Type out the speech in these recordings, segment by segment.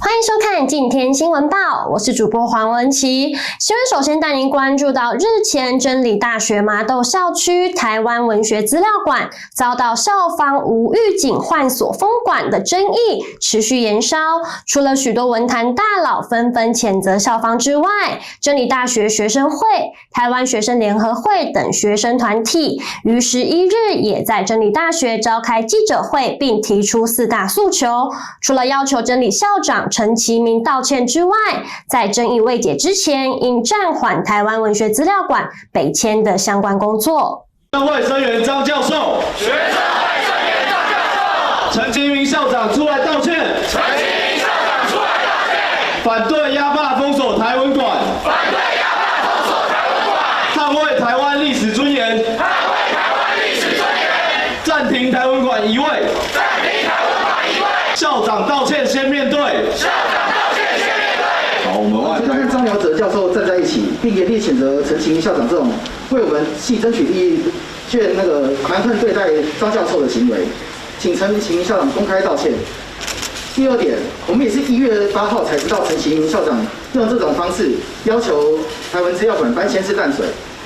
欢迎收看今天新闻报，我是主播黄文琪。新闻首先带您关注到，日前真理大学麻豆校区台湾文学资料馆遭到校方无预警换锁封馆的争议持续延烧，除了许多文坛大佬纷纷谴责校方之外，真理大学学生会、台湾学生联合会等学生团体于11日也在真理大学召开记者会，并提出4大诉求，除了要求真理校长陈其明道歉之外，在争议未解之前，应暂缓台湾文学资料馆北迁的相关工作。学生会生源张教授，学生会生源张教授，陈其明校长出来道歉，陈其明校长出来道歉，反对压霸封锁台文馆，反对压霸封锁台文馆，捍卫台湾历史尊严，捍卫台湾历史尊严，暂停台文馆移位，暂停台文馆移位。校长道歉先面对，校长道歉先面对。好，我们就跟张辽哲教授站在一起，并严厉谴责陈其明校长这种为我们系争取利益却蛮横对待张教授的行为，请陈其明校长公开道歉。第二点，我们也是1月8号才知道陈其明校长用这种方式要求台文资料馆搬迁至淡水，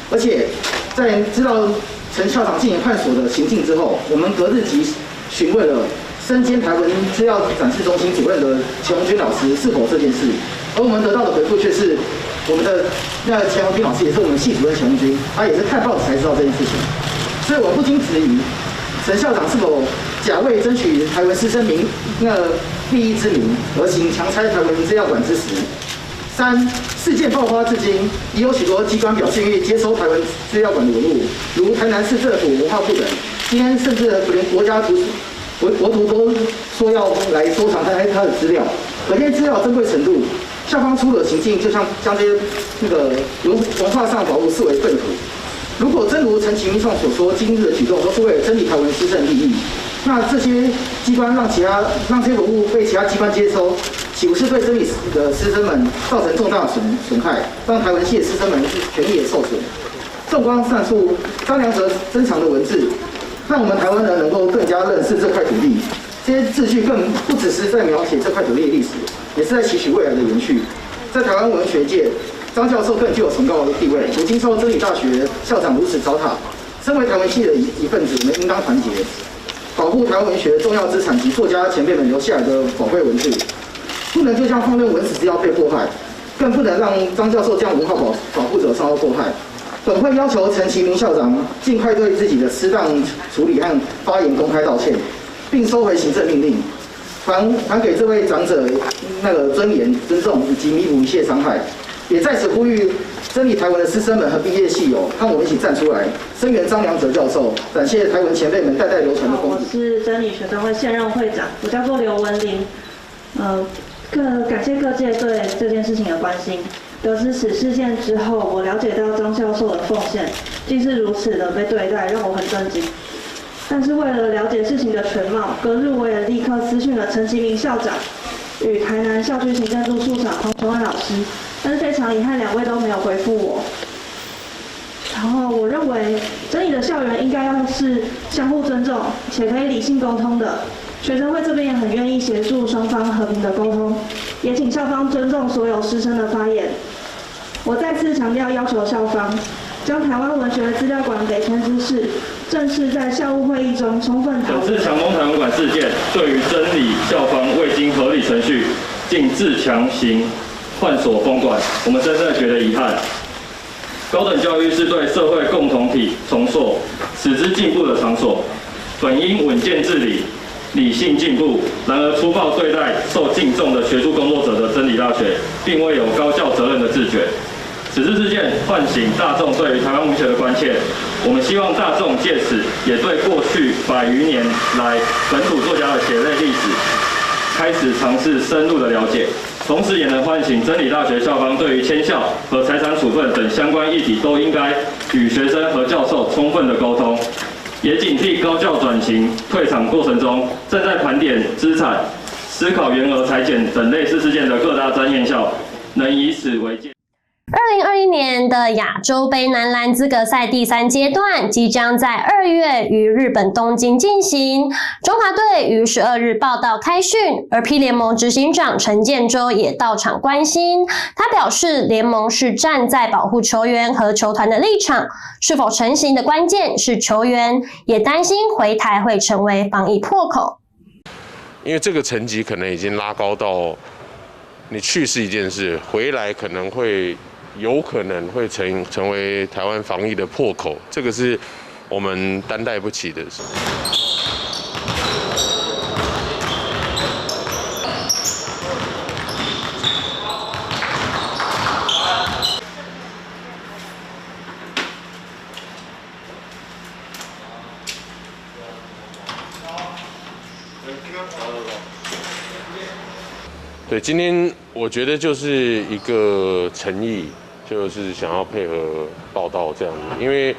而且在知道陈校长进行换锁的情境之后，我们隔日即询问了身兼台文资料展示中心主任的钱红军老师是否这件事，而我们得到的回复却是，我们的钱红军老师也是我们系主任钱红军，他也是看报纸才知道这件事情，所以我不禁质疑陈校长是否假为争取台文师生利益之名而行强拆台文资料馆之实。3、事件爆发至今，已有许多机关表示愿意接收台文资料馆的文物，如台南市政府文化部等，今天甚至连国图都说要来收藏他的资料，可见资料珍贵程度。校方出了行径，就像将这些文化上宝物视为粪土。如果真如陈其明上所说，今日的举动都是为了争取台文师生利益，那这些机关让这些文物被其他机关接收，岂不是对真理的师生们造成重大损害，让台文系的师生们权益也受损？纵观上述张良哲珍藏的文字，让我们台湾人能够更加认识这块土地。这些字句更不只是在描写这块土地的历史，也是在期许未来的延续。在台湾文学界，张教授更具有崇高的地位。如今受真理大学校长如此糟蹋，身为台文系的一份子，我们应当团结，保护台湾文学重要资产及作家前辈们留下来的宝贵文字，不能就这样放任文史资料被迫害，更不能让张教授这样文化保护者受到迫害。本会要求陈其明校长尽快对自己的失当处理和发言公开道歉，并收回行政命令，还给这位长者尊严、尊重以及弥补一切伤害。也在此呼吁真理台文的师生们和毕业系友，和我们一起站出来，声援张良哲教授，感谢台文前辈们代代流传的功绩。我是真理学生会现任会长，我叫做刘文玲。感谢各界对这件事情的关心。得知此事件之后，我了解到张教授的奉献竟是如此的被对待，让我很震惊。但是为了了解事情的全貌，隔日我也立刻私讯了陈其明校长与台南校区行政处处长黄崇安老师，但是非常遗憾，2位都没有回复我。然后我认为真理的校园应该要是相互尊重且可以理性沟通的，学生会这边也很愿意协助双方和平的沟通，也请校方尊重所有师生的发言。我再次强调，要求校方将台湾文学资料馆北迁之事，正式在校务会议中充分讨论。本次强攻台文馆事件，对于真理校方未经合理程序竟自强行换锁封馆，我们深深觉得遗憾。高等教育是对社会共同体重塑、使之进步的场所，本应稳健治理、理性进步。然而粗暴对待受敬重的学术工作者的真理大学，并未有高校责任的自觉。此次事件唤醒大众对于台湾文学的关切，我们希望大众借此也对过去100余年来本土作家的血泪历史开始尝试深入的了解，同时也能唤醒真理大学校方对于迁校和财产处分等相关议题都应该与学生和教授充分的沟通，也警惕高教转型退场过程中正在盘点资产、思考员额裁减等类似事件的各大专院校，能以此为戒。2021年的亚洲杯男篮资格赛第3阶段即将在2月于日本东京进行，中华队于12日报到开训，而 P 联盟执行长陈建州也到场关心。他表示，联盟是站在保护球员和球团的立场，是否成型的关键是球员，也担心回台会成为防疫破口。因为这个成绩可能已经拉高到，你去是一件事，回来有可能会成为台湾防疫的破口，这个是我们担待不起的事。对，今天我觉得就是一个诚意，就是想要配合报道这样子，因为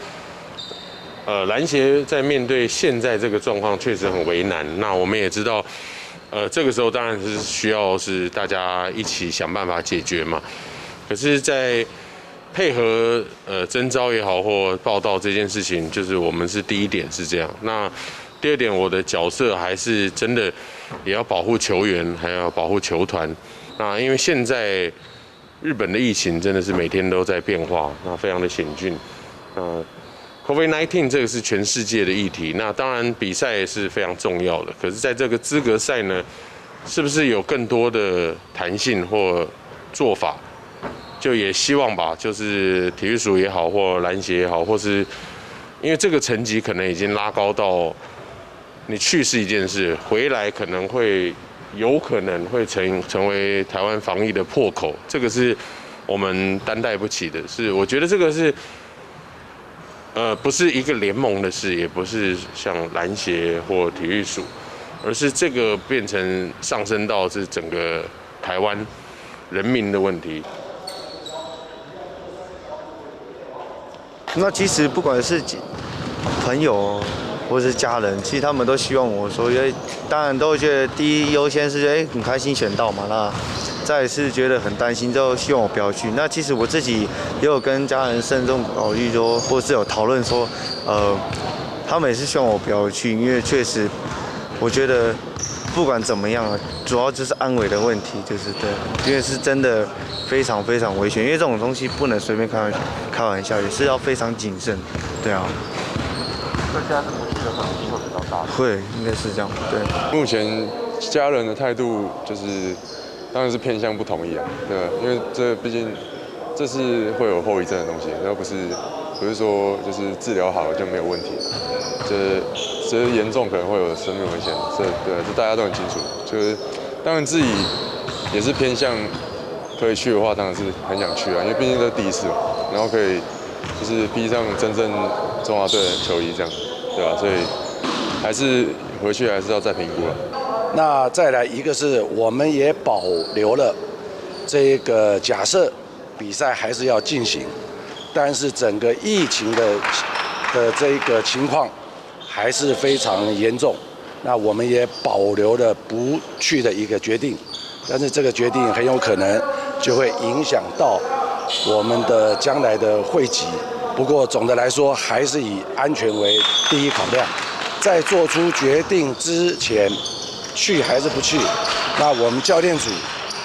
篮协在面对现在这个状况确实很为难。那我们也知道，这个时候当然是需要是大家一起想办法解决嘛。可是，在配合征召也好或报道这件事情，就是我们是第一点是这样。那第二点，我的角色还是真的也要保护球员，还要保护球团。那因为现在日本的疫情真的是每天都在变化，那非常的险峻。COVID-19 这个是全世界的议题，那当然比赛也是非常重要的。可是在这个资格赛呢，是不是有更多的弹性或做法？就也希望吧，就是体育署也好，或篮协也好，或是因为这个成绩可能已经拉高到。你去是一件事，回来有可能会成为台湾防疫的破口，这个是我们担待不起的事。我觉得这个是，不是一个联盟的事，也不是像篮协或体育署，而是这个变成上升到是整个台湾人民的问题。那其实不管是朋友或是家人，其实他们都希望我说，因为当然都会觉得第一优先是很开心选到嘛，那再来是觉得很担心，就希望我不要去。那其实我自己也有跟家人慎重考虑说，或是有讨论说，他们也是希望我不要去，因为确实我觉得不管怎么样，主要就是安危的问题，就是对，因为是真的非常非常危险，因为这种东西不能随便开玩笑，也是要非常谨慎，对啊。那现在是不去的可能性会比较大。会，应该是这样。对。目前家人的态度就是，当然是偏向不同意啊，对，因为这毕竟这是会有后遗症的东西，然后不是说就是治疗好了就没有问题，这严重可能会有生命危险，这大家都很清楚。就是当然自己也是偏向可以去的话，当然是很想去啊，因为毕竟这是第一次嘛，然后可以就是披上真正中华队的球衣这样，对吧？所以还是回去还是要再评估了。那再来一个是我们也保留了这个假设比赛还是要进行，但是整个疫情的这个情况还是非常严重，那我们也保留了不去的一个决定，但是这个决定很有可能就会影响到我们的将来的会籍。不过总的来说，还是以安全为第一考量。在做出决定之前，去还是不去，那我们教练组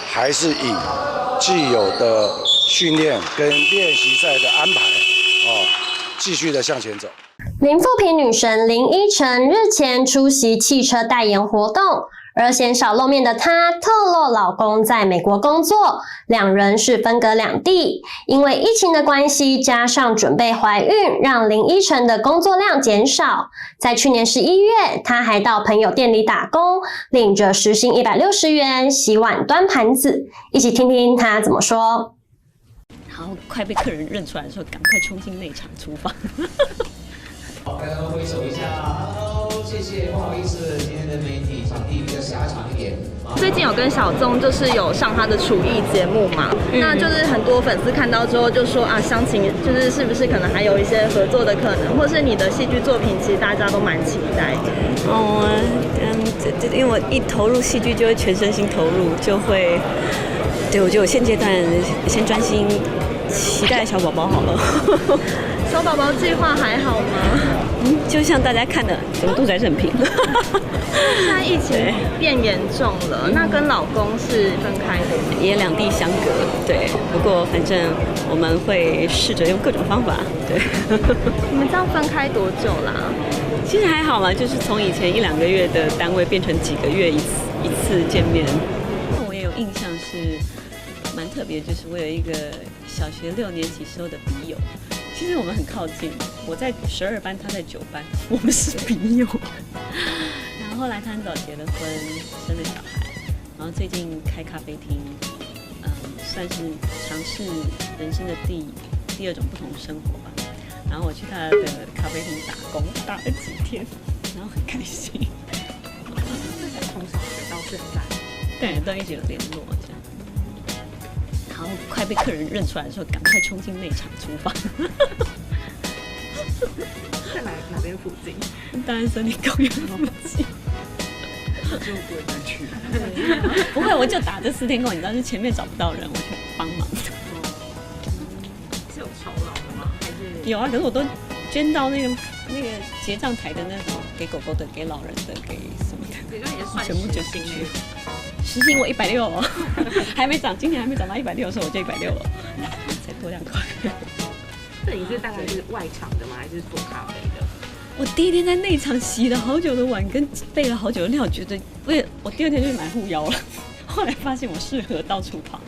还是以既有的训练跟练习赛的安排，继续的向前走。零负评女神林依晨日前出席汽车代言活动，而鲜少露面的她透露老公在美国工作，两人是分隔两地。因为疫情的关系，加上准备怀孕，让林依晨的工作量减少。在去年11月，她还到朋友店里打工，领着时薪160元，洗碗端盘子。一起听听她怎么说。然后快被客人认出来的时候，赶快冲进内场厨房。好，刚刚挥手一下 ，Hello， 谢谢，不好意思，今天的媒体场地比较狭长一点。最近有跟小宗就是有上他的厨艺节目嘛，那就是很多粉丝看到之后就说啊，湘琴就是是不是可能还有一些合作的可能，或是你的戏剧作品，其实大家都蛮期待的。因为我一投入戏剧就会全身心投入，就会，对我觉得我现阶段先专心期待小宝宝好了。小宝宝计划还好吗？就像大家看的，整个肚子还是很平。现在疫情变严重了，那跟老公是分开的吗？也两地相隔，对。不过反正我们会试着用各种方法，对。你们这样分开多久啦？其实还好啦，就是从以前1-2个月的单位变成几个月一次见面。我也有印象是蛮特别，就是我有一个小学6年级时候的笔友。其实我们很靠近，我在12班，他在9班，我们是笔友。然后后来他很早结了婚，生了小孩，然后最近开咖啡厅，算是尝试人生的第2种不同生活吧。然后我去他的咖啡厅打工，打了几天，然后很开心。从小学到现在，对，都一直有联络这样。然后快被客人认出来的时候，赶快冲进内场厨房。在哪边附近？当然森林公园附近。就不会再去。不会，我就打这4天工，你知道，是前面找不到人，我去帮忙。是有酬劳的吗？还是有啊，可是我都捐到那个结账台的那种，给狗狗的、给老人的、给什么的，全部捐进去。时薪我160哦，还没涨，今年还没涨到160的时候我就160了，才多2块。那你是大概是外场的吗？还是做咖啡的？我第1天在内场洗了好久的碗，跟备了好久的料，觉得我第2天就去买护腰了。后来发现我适合到处跑，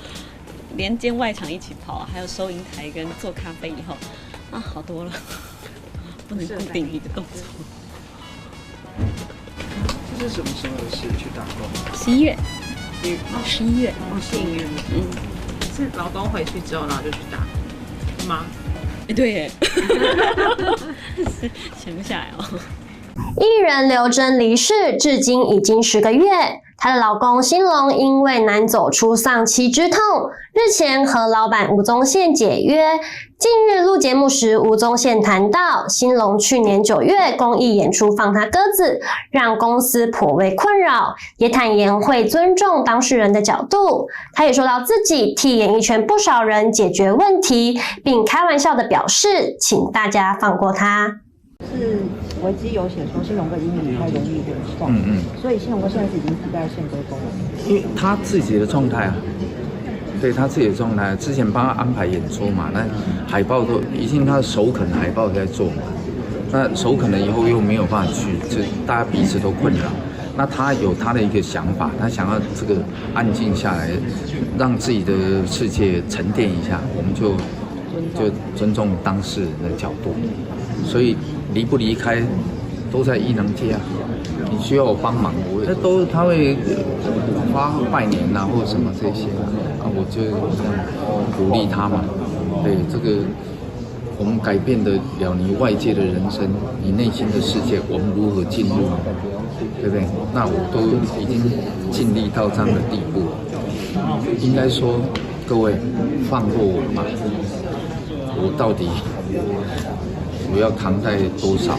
连兼外场一起跑，还有收银台跟做咖啡以后，啊，好多了，不能固定一个动作。这是什么时候的事？去打工？11月。11月。哦，11月。是老公回去之后，然后就去打工吗？对耶。闲不下来哦。艺人刘真离世，至今已经10个月。她的老公兴隆因为难走出丧妻之痛，日前和老板吴宗宪解约。近日录节目时，吴宗宪谈到，兴隆去年9月公益演出放他鸽子，让公司颇为困扰，也坦言会尊重当事人的角度。他也说到自己替演艺圈不少人解决问题，并开玩笑的表示，请大家放过他。是维基有写说兴隆哥因离开容易脸送，所以兴隆哥现在是已经不在宪哥宫了。因为他自己的状态啊，对他自己的状态，之前帮他安排演出嘛，那海报都已经他首肯海报在做嘛，那首肯了以后又没有办法去，就大家彼此都困扰。那他有他的一个想法，他想要这个安静下来，让自己的世界沉淀一下，我们就尊重当事人的角度，所以离不离开都在艺能界啊。你需要我帮忙，那都他会发拜年啊或者什么这些啊，我就这样鼓励他嘛。对，这个我们改变得了你外界的人生，你内心的世界，我们如何进入，对不对？那我都已经尽力到这样的地步，应该说各位放过我嘛，我到底我要扛在多少，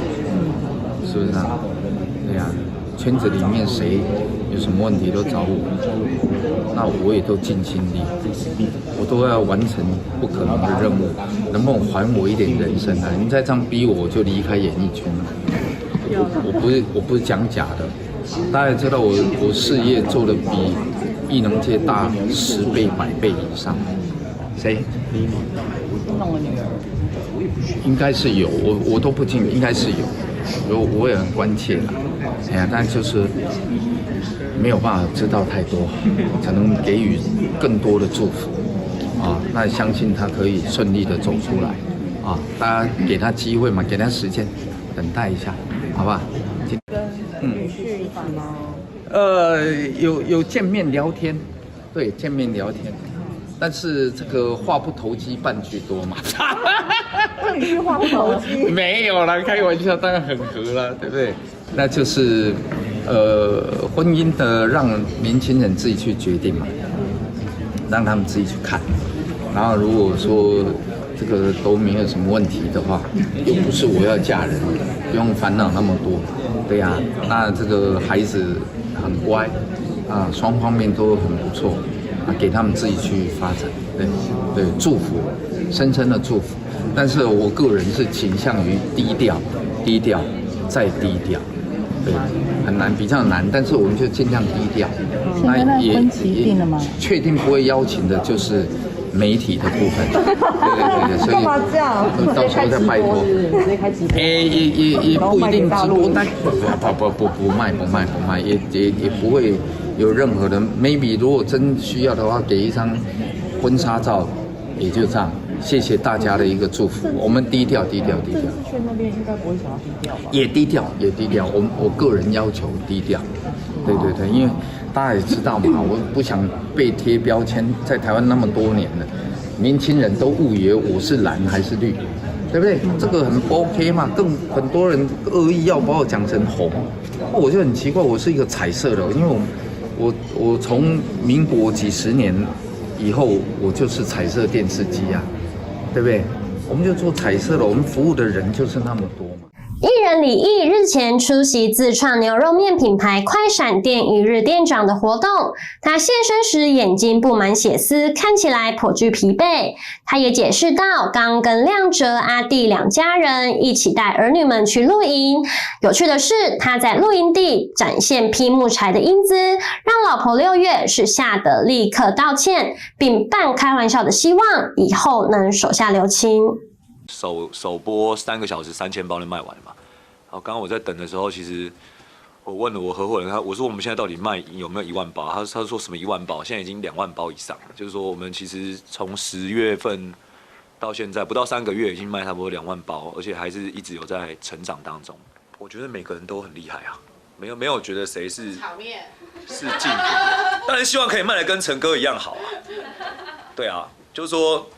是不是啊？对呀，圈子里面谁有什么问题都找我，那我也都尽心力，我都要完成不可能的任务，能不能还我一点人生啊？你再这样逼我，我就离开演艺圈了。我不是讲假的，大家知道我事业做得比艺能界大10倍100倍以上。谁？弄了女儿。应该是有，我都不清，应该是有，我也很关切啦。哎呀，但就是没有办法知道太多，只能给予更多的祝福啊。那相信他可以顺利的走出来啊。大家给他机会嘛，给他时间，等待一下，好吧？跟女婿一起吗？有见面聊天，对，见面聊天。但是这个话不投机半句多嘛，女婿话不投机，没有啦，开玩笑，当然很合啦，对不对？那就是婚姻的让年轻人自己去决定嘛，让他们自己去看。然后如果说这个都没有什么问题的话，又不是我要嫁人，不用烦恼那么多，对呀。那这个孩子很乖啊，双方面都很不错。给他们自己去发展，对，祝福，深深的祝福。但是我个人是倾向于低调，低调再低调，对，很难，比较难，但是我们就尽量低调。现在那婚期定了吗？确定不会邀请的就是媒体的部分，对，所以干嘛这样？到时候再拜托。直接开直播？也不一定直播，但不卖，也不会有任何的 maybe 如果真需要的话，给一张婚纱照，也就这样。谢谢大家的一个祝福，我们低调。政治圈那边应该不会想要低调吧？也低调。我个人要求低调，对，因为大家也知道嘛，我不想被贴标签，在台湾那么多年了，年轻人都误以为我是蓝还是绿，对不对？这个很不 OK 嘛，更很多人恶意要把我讲成红，我就很奇怪，我是一个彩色的，因为我从民国几十年以后，我就是彩色电视机啊。对不对？我们就做彩色的，我们服务的人就是那么多嘛。艺人李毅日前出席自创牛肉面品牌快闪店一日店长的活动，他现身时眼睛布满血丝，看起来颇具疲惫。他也解释到，刚跟亮哲、阿弟两家人一起带儿女们去露营。有趣的是，他在露营地展现劈木柴的英姿，让老婆6月是吓得立刻道歉，并半开玩笑的希望以后能手下留情。首播3个小时3000包就卖完了嘛。然后刚刚我在等的时候，其实我问了我合伙人，我说我们现在到底卖有没有1万包？他说什么1万包？现在已经2万包以上了。就是说我们其实从10月份到现在不到3个月，已经卖差不多2万包，而且还是一直有在成长当中。我觉得每个人都很厉害啊，没有觉得谁是镜头，当然希望可以卖得跟陈哥一样好啊。对啊，就是说。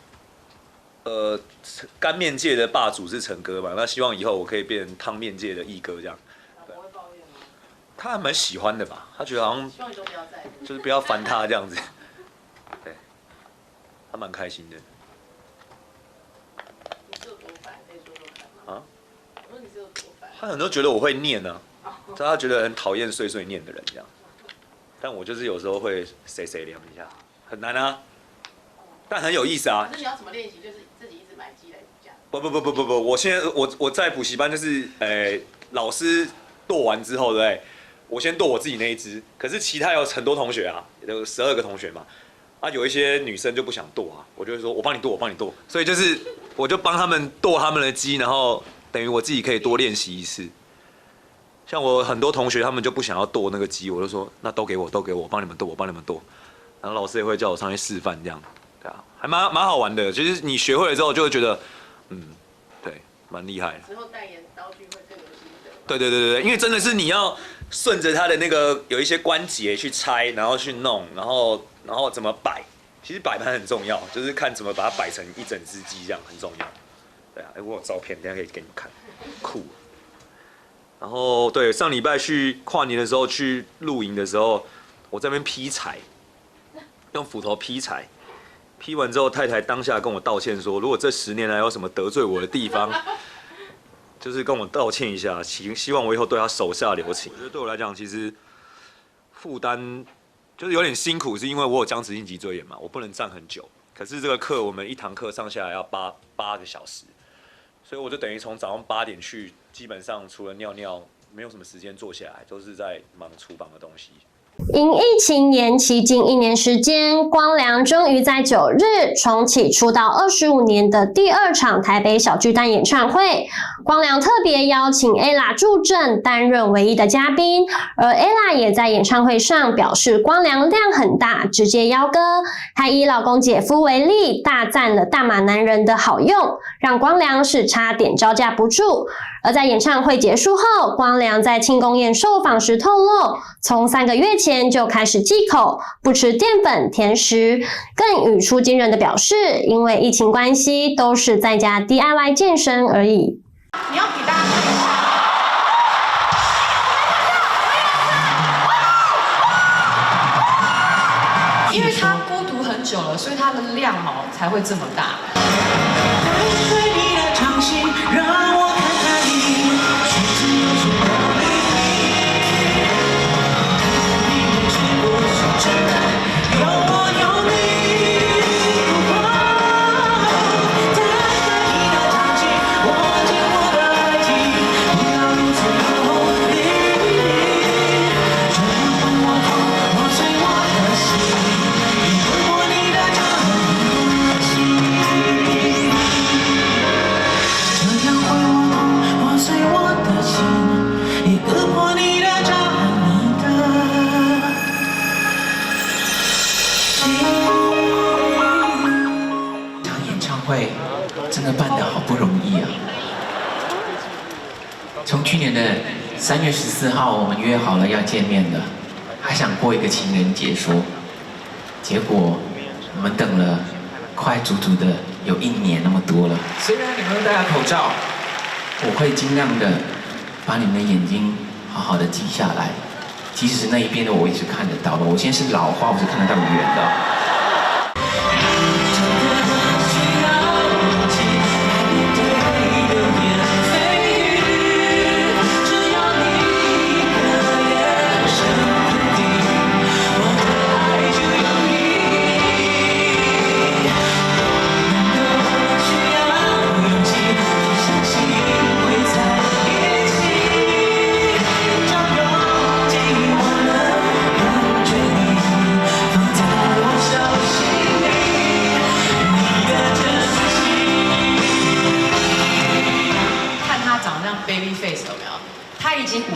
干面界的霸主是陈哥嘛？那希望以后我可以变汤面界的毅哥这样。他还蛮喜欢的吧？他觉得好像就是不要烦他这样子。对，他蛮开心的。啊？他很多觉得我会念啊，但他觉得很讨厌碎碎念的人这样。但我就是有时候会谁凉一下，很难啊。但很有意思啊！可是你要怎么练习？就是自己一直买鸡来讲。不，我现在我在补习班，就是老师剁完之后，对不对？我先剁我自己那一只，可是其他有很多同学啊，有12个同学嘛，啊有一些女生就不想剁啊，我就会说我帮你剁，所以就是我就帮他们剁他们的鸡，然后等于我自己可以多练习一次。像我很多同学他们就不想要剁那个鸡，我就说那都给我，我帮你们剁，然后老师也会叫我上去示范这样。对啊，还蛮好玩的。其实你学会了之后，就会觉得，对，蛮厉害的。之后代言刀具会更有心得。对，因为真的是你要顺着它的那个有一些关节去拆，然后去弄，然后怎么摆。其实摆盘很重要，就是看怎么把它摆成一整只鸡这样很重要。对啊，我有照片，等一下可以给你们看，酷。然后对，上礼拜去跨年的时候去露营的时候，我在那边劈柴，用斧头劈柴。批完之后，太太当下跟我道歉说：“如果这10年来有什么得罪我的地方，就是跟我道歉一下，希望我以后对她手下留情。”我觉得对我来讲，其实负担就是有点辛苦，是因为我有僵直性脊椎炎嘛，我不能站很久。可是这个课我们一堂课上下来要8个小时，所以我就等于从早上8点去，基本上除了尿尿，没有什么时间坐下来，都是在忙厨房的东西。因疫情延期近1年时间，光良终于在9日重启出道25年的第2场台北小巨蛋演唱会。光良特别邀请 Ella 助阵，担任唯一的嘉宾，而 Ella 也在演唱会上表示光良量很大，直接邀歌，还以老公姐夫为例，大赞了大马男人的好用，让光良是差点招架不住。而在演唱会结束后，光良在庆功宴受访时透露，从3个月前就开始忌口，不吃淀粉、甜食，更语出惊人的表示，因为疫情关系，都是在家 DIY 健身而已。你要给大家看一下。因为他孤独很久了，所以他的量才会这么大。真的办得好不容易啊！从去年的3月14号，我们约好了要见面的，还想过一个情人节说，结果我们等了快足足的有1年那么多了。虽然你们都戴了口罩，我会尽量的把你们的眼睛好好的记下来，即使那一边的我一直看得到了，我现在是老花，我是看得到远的。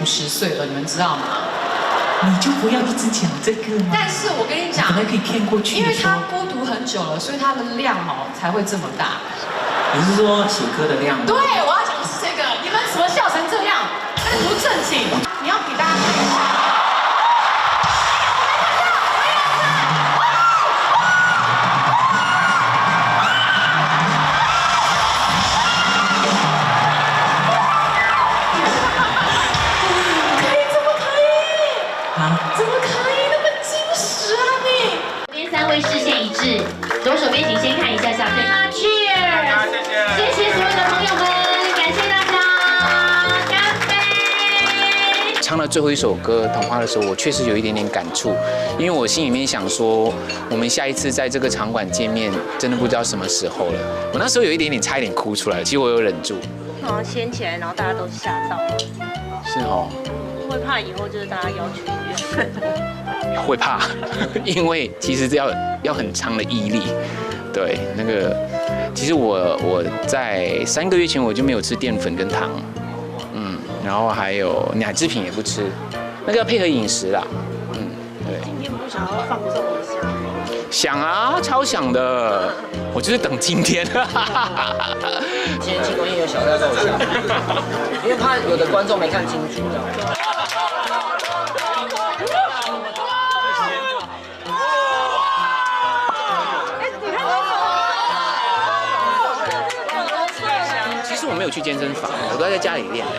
50岁了，你们知道吗？你就不要一直讲这个嘛。但是我跟你讲，本来可以骗过去。因为他孤独很久了，所以他的量才会这么大。你是说写歌的量吗？对，我要讲的是这个。你们怎么笑成这样？很不正经。你要给大家看一下。视线一致，左手边请先看一下下对吗 ？Cheers！ 谢谢所有的朋友们，感谢大家，干杯！唱到最后一首歌《童话》的时候，我确实有一点点感触，因为我心里面想说，我们下一次在这个场馆见面，真的不知道什么时候了。我那时候有一点点差一点哭出来，其实我有忍住。好像掀起来，然后大家都吓到。是哦。会怕以后就是大家要求一遍。会怕，因为其实要很长的毅力。对，那个其实我在3个月前我就没有吃淀粉跟糖，然后还有奶制品也不吃，那个要配合饮食啦，对。今天不想要放纵一下？想啊，超想的，我就是等今天。今天庆功宴有小菜肉酱，因为怕有的观众没看清楚。我没有去健身房，我都在家里练的。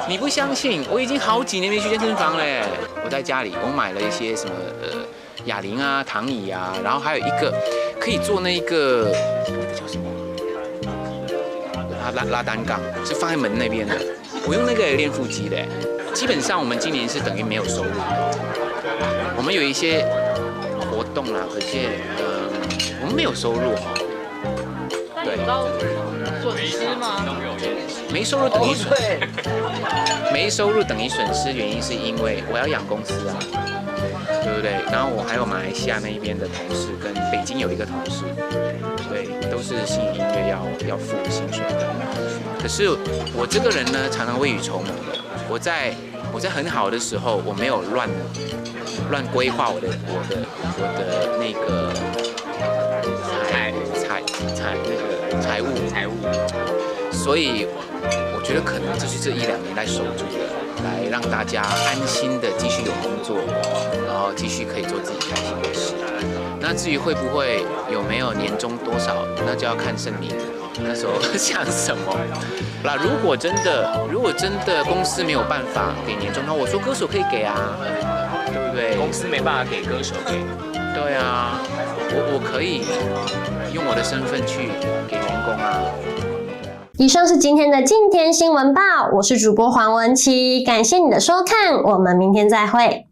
你不相信，我已经好几年没去健身房嘞。我在家里，我买了一些什么哑铃啊、躺椅啊，然后还有一个可以做那个叫什么拉单杠，是放在门那边的。我用那个练腹肌的。基本上我们今年是等于没有收入的。我们有一些活动啦，可是我们没有收入哈。对。损失吗？没收入等于损失，没收入等于损失，原因是因为我要养公司啊，对不对？然后我还有马来西亚那一边的同事，跟北京有一个同事，对，都是新音乐要付薪水的。可是我这个人呢，常常未雨绸缪的。我在很好的时候，我没有乱规划我的那个财务，所以我觉得可能就是这1-2年来守住的，来让大家安心的继续有工作，然后继续可以做自己开心的事。那至于会不会有没有年终多少，那就要看圣灵那时候想什么啦。如果真的公司没有办法给年终，那我说歌手可以给啊，对不对？公司没办法给，歌手给。对啊，我可以用我的身份去给员工啊。以上是今天的今天新闻报，我是主播黄文琪，感谢你的收看，我们明天再会。